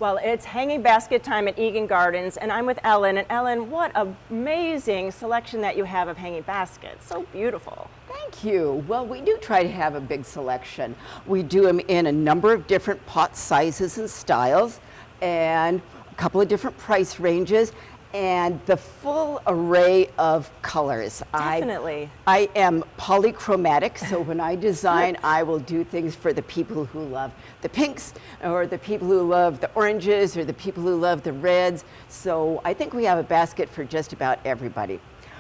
Well, it's hanging basket time at Egan Gardens, and I'm with Ellen. And Ellen, what an amazing selection that you have of hanging baskets. So beautiful. Thank you. Well, we do try to have a big selection. We do them in a number of different pot sizes and styles, and a couple of different price ranges, and the full array of colors. Definitely. I am polychromatic, so when I design, I will do things for the people who love the pinks, or the people who love the oranges, or the people who love the reds. So I think we have a basket for just about everybody.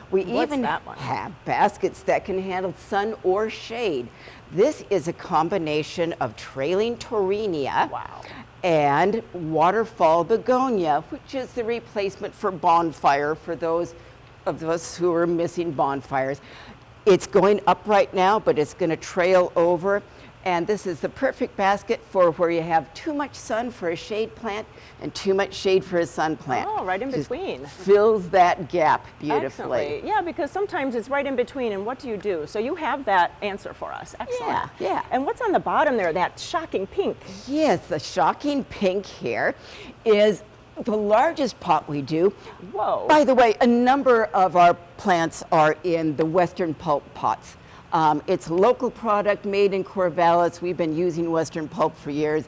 We even have baskets that can handle sun or shade. This is a combination of trailing Torrinia and waterfall begonia, which is the replacement for bonfire for those of us who are missing bonfires. It's going up right now, but it's going to trail over. And this is the perfect basket for where you have too much sun for a shade plant and too much shade for a sun plant. Oh, right in between. Fills that gap beautifully. Excellent. Yeah, because sometimes it's right in between, and what do you do? So you have that answer for us. Excellent. Yeah. And what's on the bottom there, that shocking pink? Yes, the shocking pink here is the largest pot we do. Whoa. By the way, a number of our plants are in the Western pulp pots. It's a local product made in Corvallis. We've been using Western pulp for years.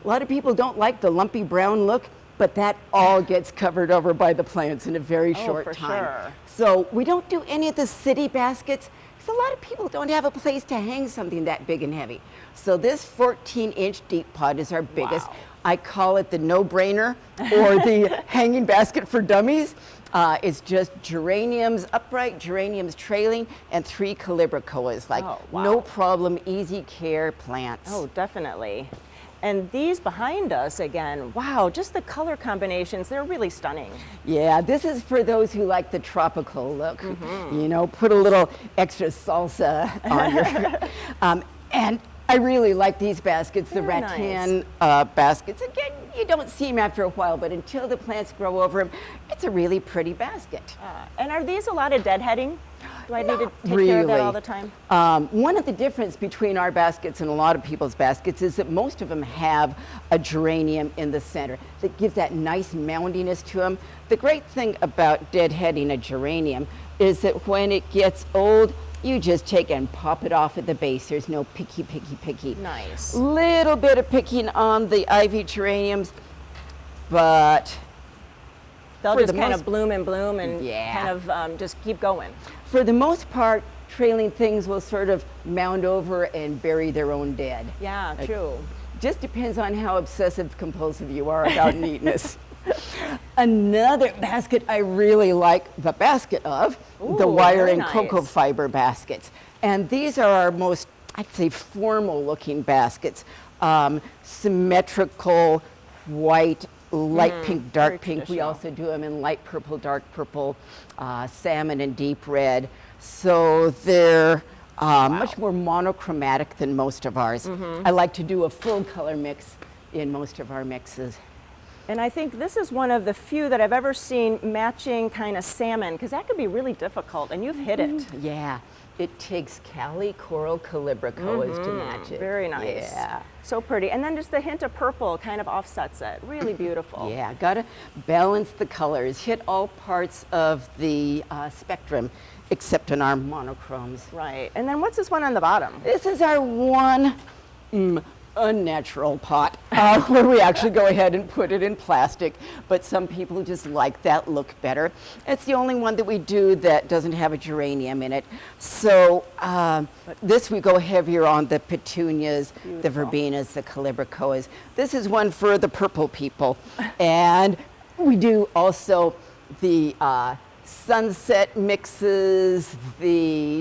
A lot of people don't like the lumpy brown look, but that all gets covered over by the plants in a very short time. Sure. So we don't do any of the city baskets because a lot of people don't have a place to hang something that big and heavy. So this 14-inch deep pot is our biggest. Wow. I call it the no-brainer or the hanging basket for dummies. It's just geraniums upright, geraniums trailing, and 3 calibrachoas. Like, no problem, easy care plants. Oh, definitely. And these behind us, again, wow, just the color combinations, they're really stunning. Yeah, this is for those who like the tropical look. You know, put a little extra salsa on your... and I really like these baskets, the rattan baskets. Again, you don't see them after a while, but until the plants grow over them, it's a really pretty basket. And are these a lot of deadheading? Do I need to take really care of that all the time? One of the difference between our baskets and a lot of people's baskets is that most of them have a geranium in the center that gives that nice moundiness to them. The great thing about deadheading a geranium is that when it gets old, you just take and pop it off at the base. There's no picky. Nice. Little bit of picking on the ivy geraniums, but they'll just kind of bloom and kind of just keep going. For the most part, trailing things will sort of mound over and bury their own dead. Yeah, true. Just depends on how obsessive compulsive you are about neatness. Another basket I really like the basket of, the wire and cocoa fiber baskets. And these are our most, I'd say, formal looking baskets. Symmetrical, white, light pink, dark pink. We also do them in light purple, dark purple, salmon and deep red. So they're much more monochromatic than most of ours. I like to do a full color mix in most of our mixes. And I think this is one of the few that I've ever seen matching kind of salmon, because that could be really difficult, and you've hit it. Yeah, it takes Cali Coral Calibrachoas to match it. Very nice. Yeah. So pretty. And then just the hint of purple kind of offsets it. Really beautiful. Yeah, gotta balance the colors, hit all parts of the spectrum, except in our monochromes. Right. And then what's this one on the bottom? This is our one unnatural pot where we actually go ahead and put it in plastic, but some people just like that look better. It's the only one that we do that doesn't have a geranium in it. So this we go heavier on the petunias, the verbenas, the calibrachoas. This is one for the purple people. And we do also the sunset mixes,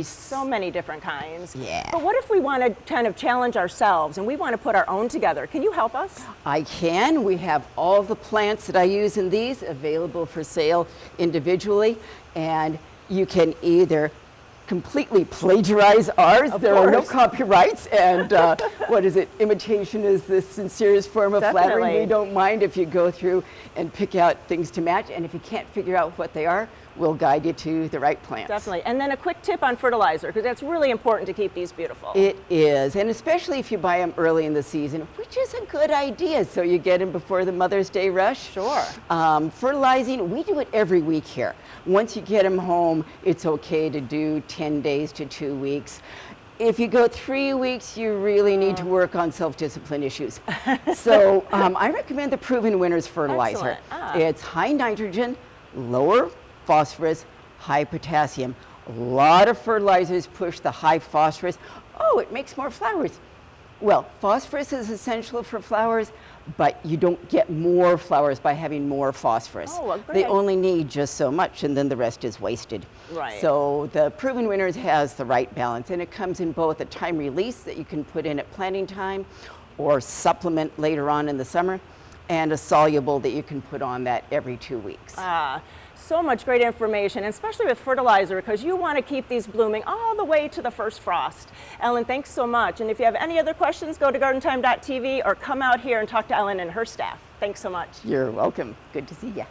so many different kinds. Yeah. But what if we want to kind of challenge ourselves and we want to put our own together? Can you help us? I can. We have all the plants that I use in these available for sale individually, and you can either completely plagiarize ours. Of There are no course. copyrights, and what is it? Imitation is the sincerest form of flattery. Definitely. We don't mind if you go through and pick out things to match, and if you can't figure out what they are, we'll guide you to the right plants. Definitely. And then a quick tip on fertilizer, because that's really important to keep these beautiful. It is, and especially if you buy them early in the season, which is a good idea, so you get them before the Mother's Day rush. Sure. Fertilizing, we do it every week here. Once you get them home, it's okay to do 10 days to 2 weeks. If you go 3 weeks, you really need to work on self-discipline issues. So I recommend the Proven Winners fertilizer. Excellent. It's high nitrogen, lower phosphorus, high potassium. A lot of fertilizers push the high phosphorus. Oh, it makes more flowers. Well, phosphorus is essential for flowers, but you don't get more flowers by having more phosphorus. Oh, well, they great. only need just so much, and then the rest is wasted. Right. So the Proven Winners has the right balance, and it comes in both a time release that you can put in at planting time or supplement later on in the summer, and a soluble that you can put on that every 2 weeks. So much great information, and especially with fertilizer, because you want to keep these blooming all the way to the first frost. Ellen, thanks so much. And if you have any other questions, go to gardentime.tv or come out here and talk to Ellen and her staff. Thanks so much. You're welcome. Good to see you.